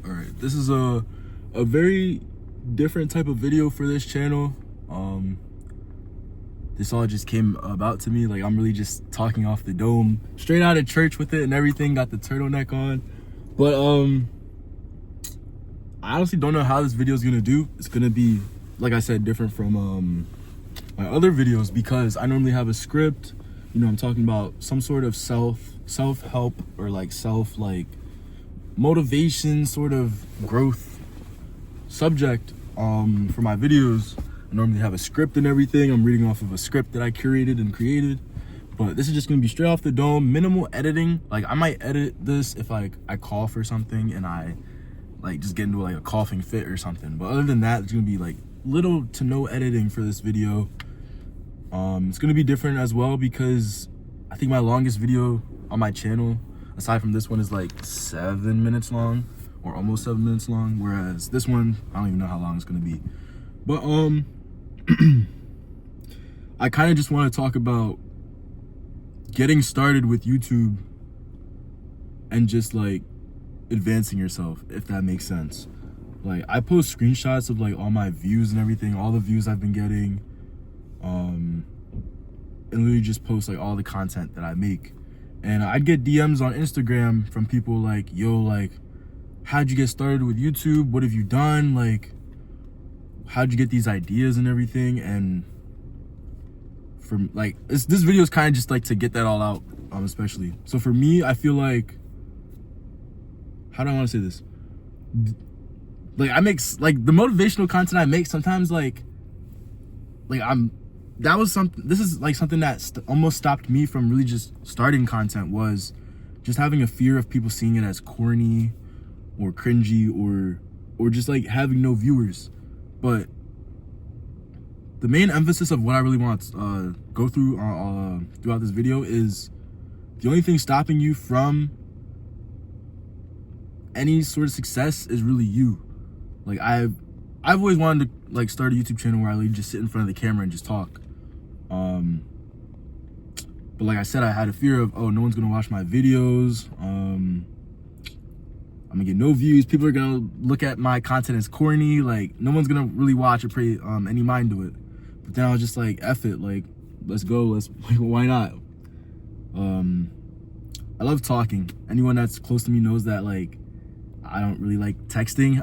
All right, this is a very different type of video for this channel. This all just came about to me. Like, I'm really just talking off the dome, straight out of church with it and everything. Got the turtleneck on, but I honestly don't know how this video is gonna do. It's gonna be, like I said, different from my other videos because I normally have a script. You know, I'm talking about some sort of self-help or like motivation, sort of growth subject for my videos. I normally have a script and everything. I'm reading off of a script that I curated and created, but this is just gonna be straight off the dome, minimal editing. Like, I might edit this if I cough or something and I like just get into like a coughing fit or something, but other than that, it's gonna be like little to no editing for this video. It's gonna be different as well because I think my longest video on my channel, aside from this one, is like 7 minutes long, or almost 7 minutes long, whereas this one, I don't even know how long it's gonna be. But I kind of just want to talk about getting started with YouTube and just like advancing yourself, if that makes sense. Like, I post screenshots of like all my views and everything, all the views I've been getting, and literally just post like all the content that I make. And I'd get DMs on Instagram from people like, yo, like, how'd you get started with YouTube? What have you done? Like, how'd you get these ideas and everything? And from like, this video is kind of just like to get that all out, especially. So for me, I feel like, how do I want to say this? Like, I make like the motivational content I make sometimes, this is like something that almost stopped me from really just starting content, was just having a fear of people seeing it as corny or cringy or just like having no viewers. But the main emphasis of what I really want to go through throughout this video is the only thing stopping you from any sort of success is really you. Like, I've always wanted to like start a YouTube channel where I just sit in front of the camera and just talk. But like I said, I had a fear of, oh, no one's gonna watch my videos. I'm gonna get no views. People are gonna look at my content as corny. Like, no one's gonna really watch or pay any mind to it. But then I was just like, F it, like, let's go. Like, why not? I love talking. Anyone that's close to me knows that, like, I don't really like texting.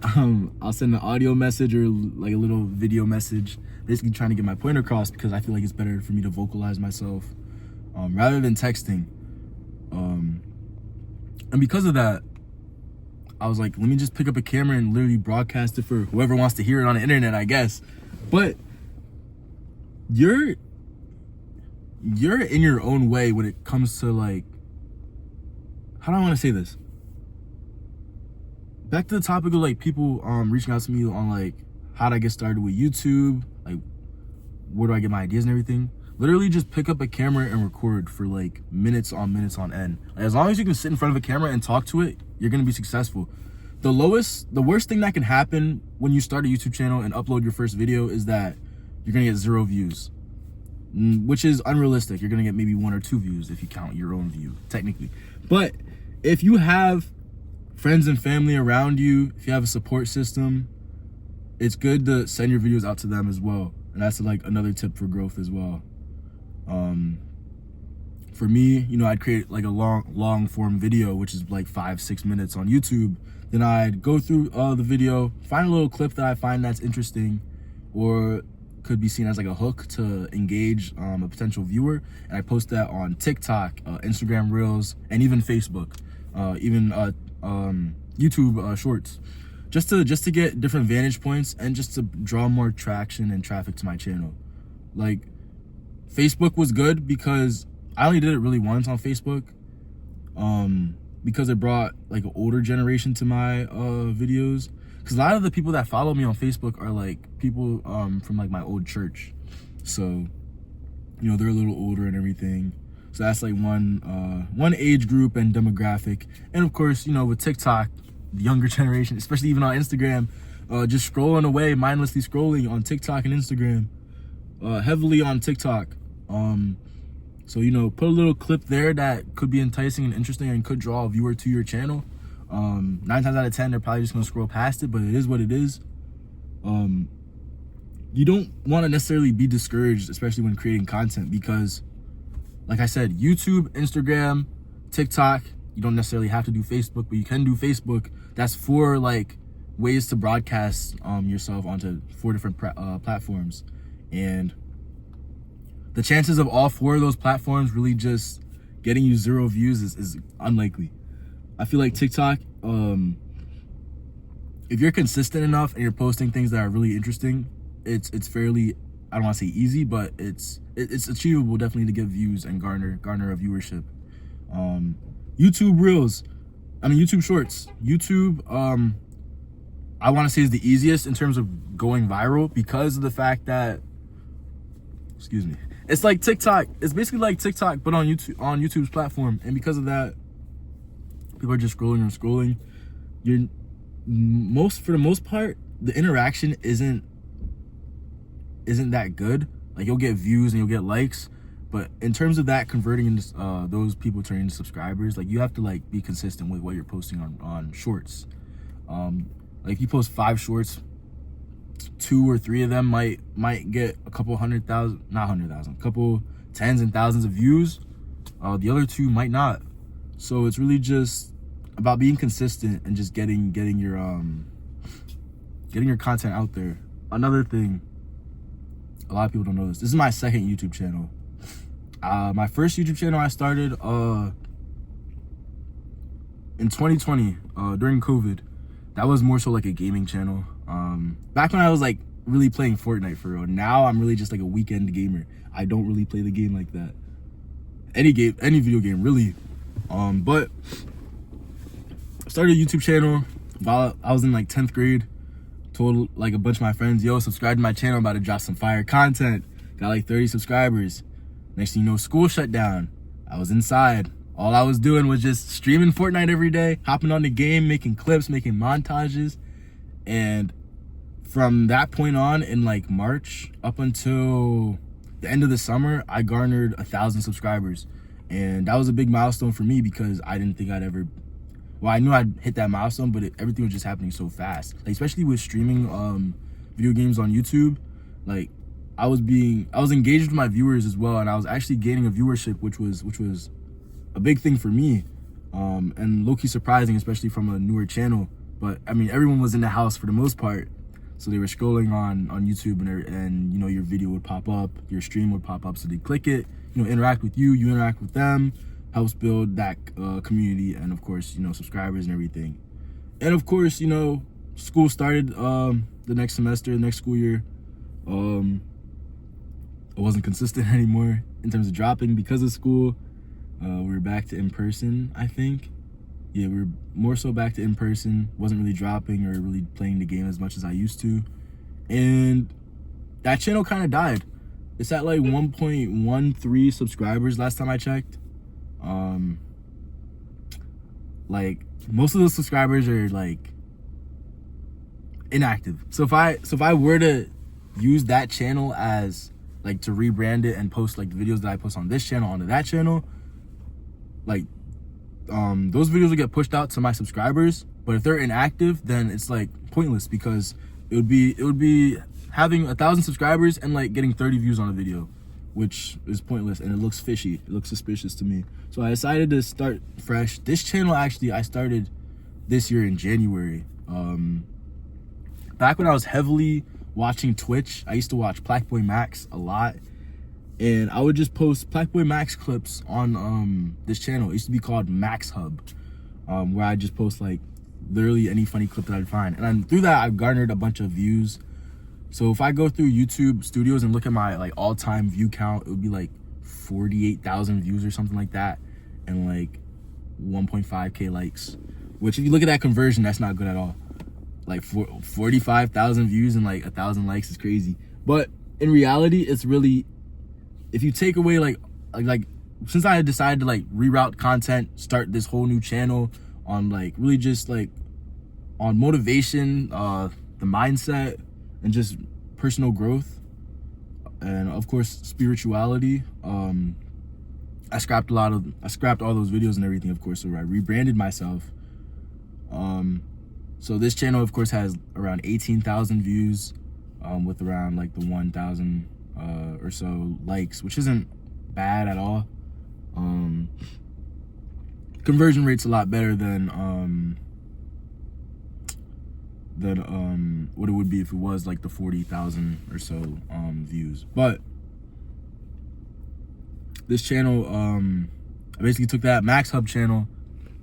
I'll send an audio message or like a little video message, basically trying to get my point across, because I feel like it's better for me to vocalize myself rather than texting. And because of that, I was like, let me just pick up a camera and literally broadcast it for whoever wants to hear it on the internet, I guess. But you're in your own way when it comes to, like, how do I want to say this? Back to the topic of like people reaching out to me on like, how do I get started with YouTube? Like, where do I get my ideas and everything? Literally just pick up a camera and record for like minutes on end. Like, as long as you can sit in front of a camera and talk to it, you're gonna be successful. The worst thing that can happen when you start a YouTube channel and upload your first video is that you're gonna get 0 views, which is unrealistic. You're gonna get maybe 1 or 2 views if you count your own view, technically. But if you have friends and family around you, if you have a support system, it's good to send your videos out to them as well. And that's like another tip for growth as well. For me, you know, I'd create like a long form video, which is like 5-6 minutes on YouTube. Then I'd go through the video, find a little clip that I find that's interesting or could be seen as like a hook to engage a potential viewer, and I post that on TikTok, Instagram Reels, and even Facebook, even YouTube Shorts, just to get different vantage points and just to draw more traction and traffic to my channel. Like, Facebook was good because I only did it really once on Facebook, because it brought like an older generation to my videos. Because a lot of the people that follow me on Facebook are like people from like my old church, so you know, they're a little older and everything. So that's like one age group and demographic. And of course, you know, with TikTok, the younger generation, especially even on Instagram, just scrolling away, mindlessly scrolling on TikTok and Instagram, heavily on TikTok. So, you know, put a little clip there that could be enticing and interesting and could draw a viewer to your channel. 9 times out of 10, they're probably just gonna scroll past it, but it is what it is. You don't want to necessarily be discouraged, especially when creating content, because like I said, YouTube, Instagram, TikTok, you don't necessarily have to do Facebook, but you can do Facebook. That's 4 like ways to broadcast yourself onto 4 different platforms, and the chances of all 4 of those platforms really just getting you 0 views is unlikely. I feel like TikTok, if you're consistent enough and you're posting things that are really interesting, it's fairly, I don't want to say easy, but it's achievable definitely to get views and garner a viewership. YouTube Reels, YouTube Shorts. YouTube, I want to say is the easiest in terms of going viral because of the fact that, excuse me, it's like TikTok. It's basically like TikTok, but on YouTube's platform, and because of that, people are just scrolling and scrolling. For the most part, the interaction isn't that good. Like, you'll get views and you'll get likes, but in terms of that converting into those people turning into subscribers, like, you have to like be consistent with what you're posting on shorts. Like, if you post 5 shorts, 2 or 3 of them might get a couple 100,000, not 100,000, a couple tens and thousands of views. The other 2 might not. So it's really just about being consistent and just getting your content out there. Another thing, a lot of people don't know this. This is my second YouTube channel. My first YouTube channel I started in 2020 during COVID. That was more so like a gaming channel. Back when I was like really playing Fortnite for real. Now I'm really just like a weekend gamer. I don't really play the game like that. Any video game really. But I started a YouTube channel while I was in like 10th grade. Told like a bunch of my friends, yo, subscribe to my channel, I'm about to drop some fire content. Got like 30 subscribers. Next thing you know, school shut down. I was inside. All I was doing was just streaming Fortnite every day, hopping on the game, making clips, making montages. And from that point on, in like March up until the end of the summer, I garnered 1,000 subscribers. And that was a big milestone for me because I didn't think I'd ever, well, I knew I'd hit that milestone, but everything was just happening so fast. Like, especially with streaming video games on YouTube, like I was engaged with my viewers as well, and I was actually gaining a viewership, which was a big thing for me, and low-key surprising, especially from a newer channel. But I mean, everyone was in the house for the most part, so they were scrolling on YouTube, and you know, your video would pop up, your stream would pop up, so they click it, you know, interact with you, you interact with them, helps build that community, and of course, you know, subscribers and everything. And of course, you know, school started the next semester, the next school year. I wasn't consistent anymore in terms of dropping because of school. We were back to in-person, I think. Yeah, we were more so back to in-person. Wasn't really dropping or really playing the game as much as I used to. And that channel kind of died. It's at like 1.13 subscribers last time I checked. Like, most of those subscribers are like inactive. So if I were to use that channel as like to rebrand it and post like the videos that I post on this channel onto that channel, like those videos will get pushed out to my subscribers. But if they're inactive, then it's like pointless, because it would be having 1,000 subscribers and like getting 30 views on a video, which is pointless, and it looks fishy. It looks suspicious to me. So I decided to start fresh. This channel, actually, I started this year in January. Back when I was heavily watching Twitch, I used to watch Blackboy Max a lot, and I would just post Blackboy Max clips on this channel. It used to be called Max Hub, where I just post like literally any funny clip that I'd find. And then through that, I've garnered a bunch of views. So if I go through YouTube Studios and look at my like all-time view count, it would be like 48,000 views or something like that, and like 1.5K likes, which if you look at that conversion, that's not good at all. Like 45,000 views and like 1,000 likes is crazy. But in reality, it's really, if you take away like since I had decided to like reroute content, start this whole new channel on like really just like on motivation, the mindset, and just personal growth, and of course spirituality, I scrapped all those videos and everything, of course. So I rebranded myself. So this channel, of course, has around 18,000 views, with around like the 1,000 or so likes, which isn't bad at all. Conversion rate's a lot better than what it would be if it was like the 40,000 or so views. But this channel, I basically took that Max Hub channel,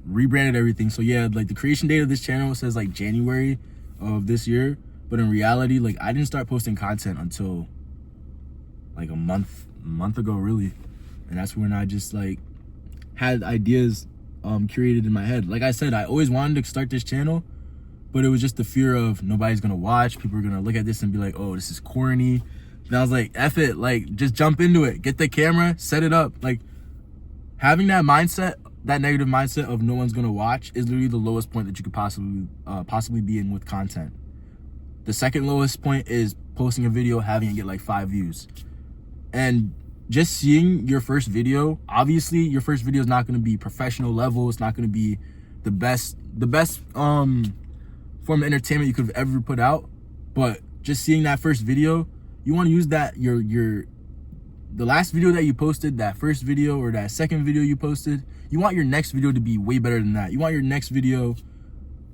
rebranded everything. So yeah, like the creation date of this channel says like January of this year, but in reality, like I didn't start posting content until like a month ago, really. And that's when I just like had ideas curated in my head. Like I said, I always wanted to start this channel, but it was just the fear of nobody's gonna watch. People are gonna look at this and be like, oh, this is corny. And I was like, F it, like just jump into it. Get the camera, set it up. Like having that mindset, that negative mindset of no one's gonna watch is literally the lowest point that you could possibly be in with content. The second lowest point is posting a video, having it get like 5 views. And just seeing your first video, obviously your first video is not gonna be professional level. It's not gonna be the best form of entertainment you could have ever put out. But just seeing that first video, you want to use that the last video that you posted, that first video or that second video you posted, you want your next video to be way better than that. You want your next video,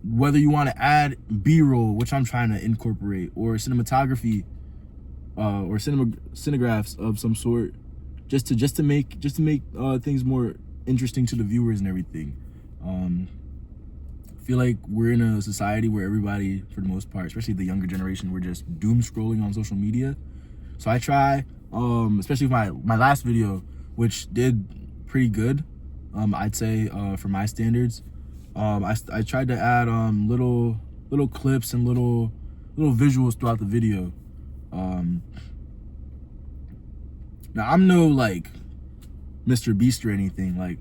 whether you want to add B-roll, which I'm trying to incorporate, or cinematography, or cinegraphs of some sort, just to make things more interesting to the viewers and everything. I feel like we're in a society where everybody, for the most part, especially the younger generation, we're just doom scrolling on social media. So I try, especially with my last video, which did pretty good, I'd say, for my standards. I tried to add little clips and little visuals throughout the video. Now I'm no like Mr. Beast or anything. Like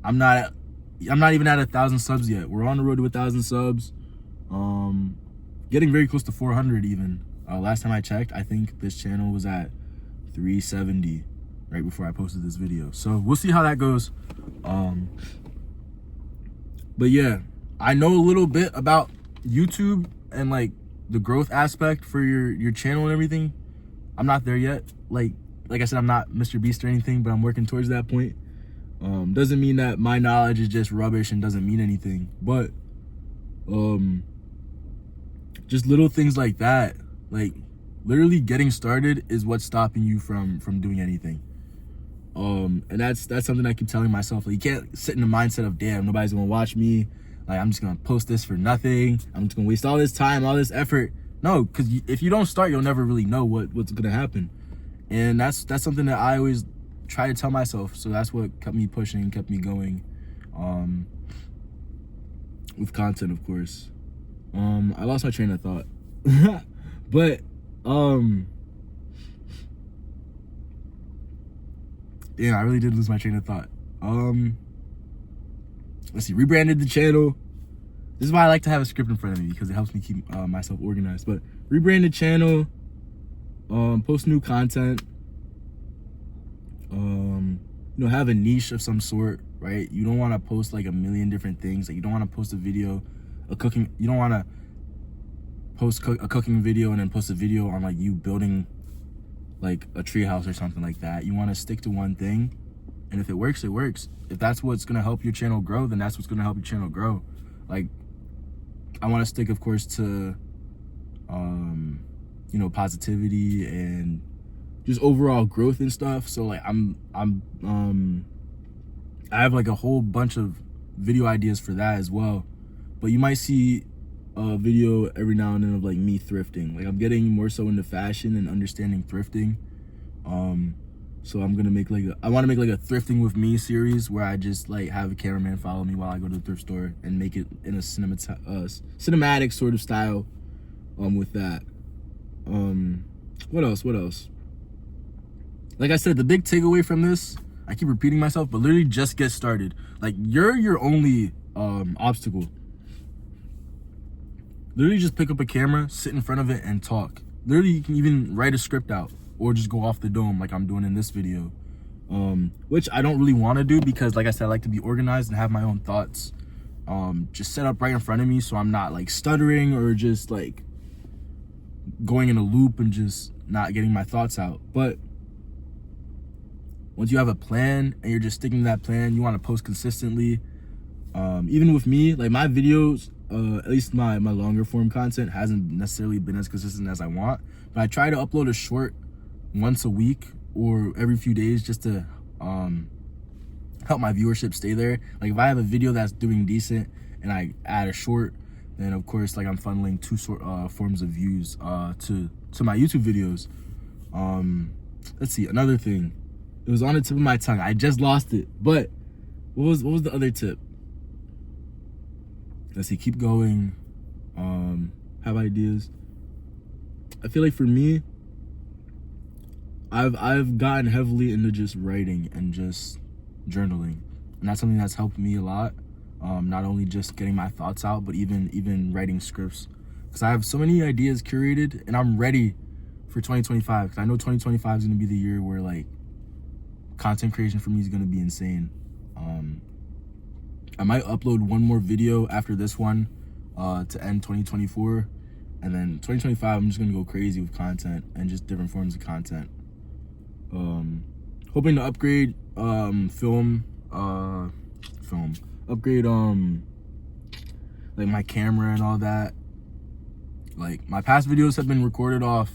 I'm not even at 1,000 subs yet. We're on the road to 1,000 subs. Getting very close to 400 even. Last time I checked, I think this channel was at 370 right before I posted this video. So we'll see how that goes. But yeah, I know a little bit about YouTube and like the growth aspect for your channel and everything. I'm not there yet. Like I said, I'm not Mr. Beast or anything, but I'm working towards that point. Doesn't mean that my knowledge is just rubbish and doesn't mean anything, but just little things like that, like literally getting started is what's stopping you from doing anything. And that's something I keep telling myself. Like, you can't sit in the mindset of, damn, nobody's gonna watch me, like I'm just gonna post this for nothing, I'm just gonna waste all this time, all this effort. No, because if you don't start, you'll never really know what's gonna happen. And that's something that I always try to tell myself. So that's what kept me pushing, kept me going, with content, of course. I lost my train of thought. But yeah, I really did lose my train of thought. Let's see, rebranded the channel. This is why I like to have a script in front of me, because it helps me keep myself organized. But rebranded channel, post new content, you know, have a niche of some sort, right? You don't want to post like a million different things. Like, you don't want to post a video, you don't want to post a cooking video and then post a video on like you building like a treehouse or something like that. You want to stick to one thing, and if it works, it works. If that's what's gonna help your channel grow, then that's what's gonna help your channel grow. Like, I want to stick, of course, to you know, positivity and just overall growth and stuff. So like I have like a whole bunch of video ideas for that as well. But you might see a video every now and then of like me thrifting. Like, I'm getting more so into fashion and understanding thrifting. So I'm gonna make I want to make like a thrifting with me series where I just like have a cameraman follow me while I go to the thrift store and make it in a cinematic sort of style with that. What else? Like I said, the big takeaway from this, I keep repeating myself, but literally just get started. Like, you're your only obstacle. Literally just pick up a camera, sit in front of it, and talk. Literally, you can even write a script out or just go off the dome like I'm doing in this video. Which I don't really want to do because, like I said, I like to be organized and have my own thoughts just set up right in front of me, so I'm not like stuttering or just like going in a loop and just not getting my thoughts out. But once you have a plan and you're just sticking to that plan, you want to post consistently. Even with me, like my videos, at least my longer form content hasn't necessarily been as consistent as I want, but I try to upload a short once a week or every few days just to help my viewership stay there. Like if I have a video that's doing decent and I add a short, then of course like I'm funneling two forms of views to my YouTube videos. Let's see, another thing. It was on the tip of my tongue. I just lost it. But what was the other tip? Let's see, keep going. Have ideas. I feel like for me, I've gotten heavily into just writing and just journaling, and that's something that's helped me a lot. Not only just getting my thoughts out, but even writing scripts, because I have so many ideas curated, and I'm ready for 2025. Because I know 2025 is gonna be the year where like content creation for me is gonna be insane. I might upload one more video after this one to end 2024, and then 2025 I'm just gonna go crazy with content and just different forms of content. Hoping to upgrade upgrade like my camera and all that. Like my past videos have been recorded off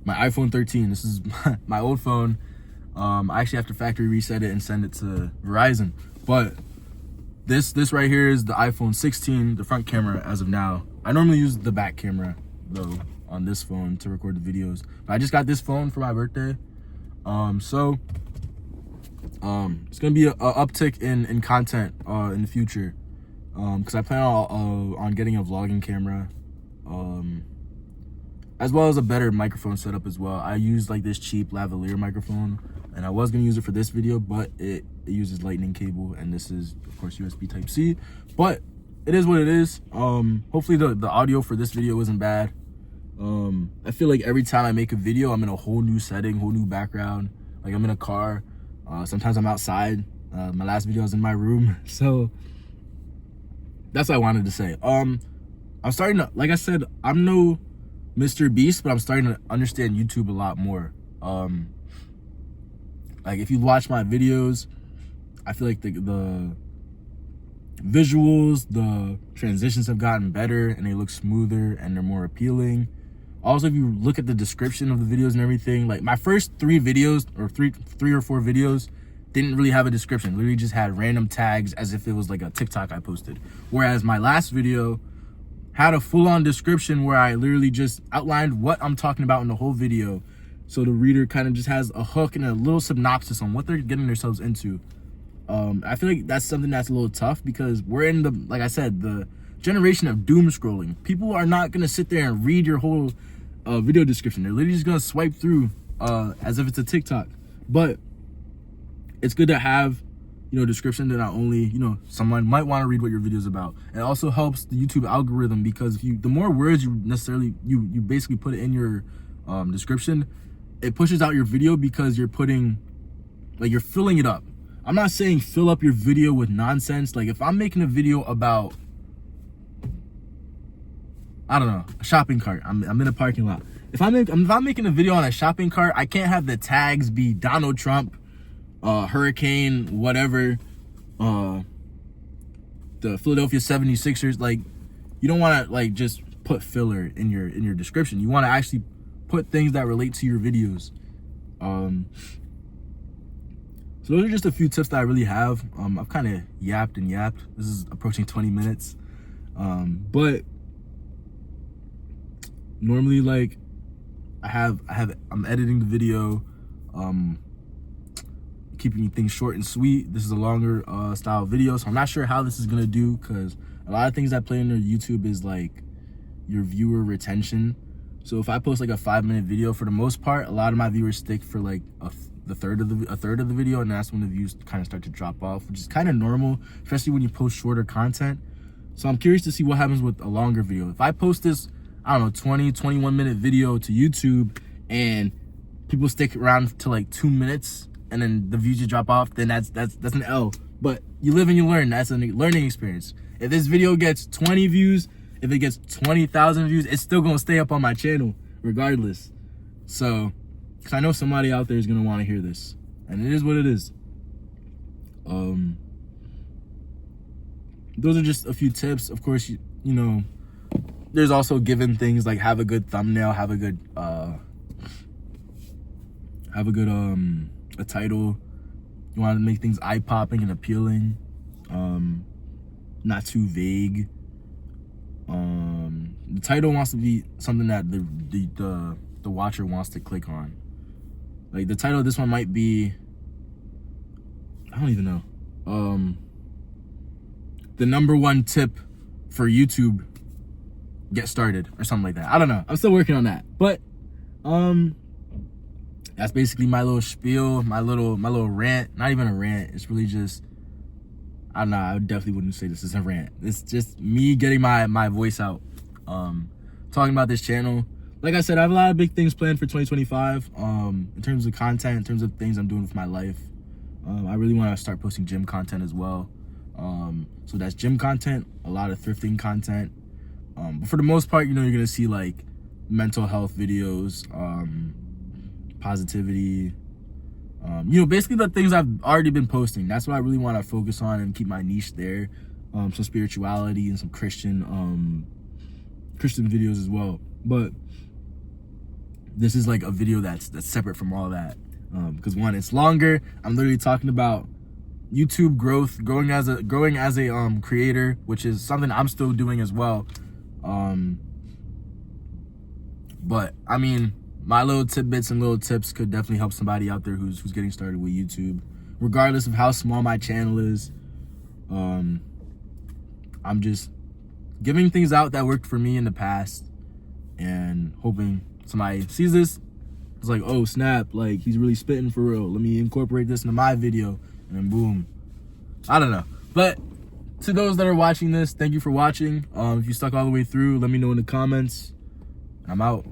my iPhone 13. This is my old phone. I actually have to factory reset it and send it to Verizon, but this right here is the iPhone 16, the front camera as of now. I normally use the back camera though on this phone to record the videos, but I just got this phone for my birthday. So it's gonna be a uptick in content in the future, because I plan on getting a vlogging camera, as well as a better microphone setup as well. I use like this cheap lavalier microphone, and I was gonna use it for this video, but it uses lightning cable, and this is of course USB Type-C, but it is what it is. Hopefully the audio for this video isn't bad. I feel like every time I make a video, I'm in a whole new setting, whole new background. Like I'm in a car, sometimes I'm outside. My last video was in my room, so that's what I wanted to say. I'm starting to, like I said, I'm no Mr. Beast, but I'm starting to understand YouTube a lot more. Like if you watch my videos, I feel like the visuals, the transitions have gotten better, and they look smoother and they're more appealing. Also, if you look at the description of the videos and everything, like my first three videos or three or four videos didn't really have a description. Literally just had random tags as if it was like a TikTok I posted. Whereas my last video had a full-on description where I literally just outlined what I'm talking about in the whole video, so the reader kind of just has a hook and a little synopsis on what they're getting themselves into. I feel like that's something that's a little tough, because we're in the, like I said, the generation of doom scrolling. People are not gonna sit there and read your whole video description. They're literally just gonna swipe through as if it's a TikTok. But it's good to have, you know, description that not only, you know, someone might want to read what your video is about. It also helps the YouTube algorithm, because if the more words you necessarily you basically put in your description, it pushes out your video, because you're putting, like, you're filling it up. I'm not saying fill up your video with nonsense. Like if I'm making a video about, I don't know, a shopping cart. I'm in a parking lot. If I'm making a video on a shopping cart, I can't have the tags be Donald Trump, hurricane, whatever, the Philadelphia 76ers. Like, you don't want to like just put filler in your description. You want to actually put things that relate to your videos. So those are just a few tips that I really have. I've kind of yapped and yapped. This is approaching 20 minutes. But normally, like, I'm editing the video, keeping things short and sweet. This is a longer style video, so I'm not sure how this is gonna do, because a lot of things that play into YouTube is like your viewer retention. So if I post like a 5-minute video, for the most part, a lot of my viewers stick for like a third of the video, and that's when the views kind of start to drop off, which is kind of normal, especially when you post shorter content. So I'm curious to see what happens with a longer video. If I post this, I don't know, 21 minute video to YouTube, and people stick around to like 2 minutes, and then the views just drop off, then that's an L, But you live and you learn. That's a learning experience. If this video gets 20 views, if it gets 20,000 views, it's still gonna stay up on my channel regardless. So, because I know somebody out there is gonna want to hear this, and it is what it is. Those are just a few tips. Of course, you know, there's also given things like have a good thumbnail, have a good a title. You want to make things eye-popping and appealing, not too vague. The title wants to be something that the watcher wants to click on. Like the title of this one might be, I don't even know. The #1 tip for YouTube, get started, or something like that. I don't know. I'm still working on that. But that's basically my little spiel, my little rant. Not even a rant. It's really just, I don't know. I definitely wouldn't say this is a rant. It's just me getting my voice out, talking about this channel. Like I said, I have a lot of big things planned for 2025. In terms of content, in terms of things I'm doing with my life. I really want to start posting gym content as well. So that's gym content, a lot of thrifting content. But for the most part, you know, you're gonna see like mental health videos, positivity, you know, basically the things I've already been posting. That's what I really want to focus on and keep my niche there. Some spirituality and some Christian videos as well. But this is like a video that's separate from all that, because one, it's longer. I'm literally talking about YouTube growth, growing as a creator, which is something I'm still doing as well. But I mean, my little tidbits and little tips could definitely help somebody out there who's getting started with YouTube, regardless of how small my channel is. I'm just giving things out that worked for me in the past, and hoping somebody sees this. It's like, oh snap, like he's really spitting for real. Let me incorporate this into my video, and then boom. I don't know. But to those that are watching this, thank you for watching. If you stuck all the way through, let me know in the comments. I'm out.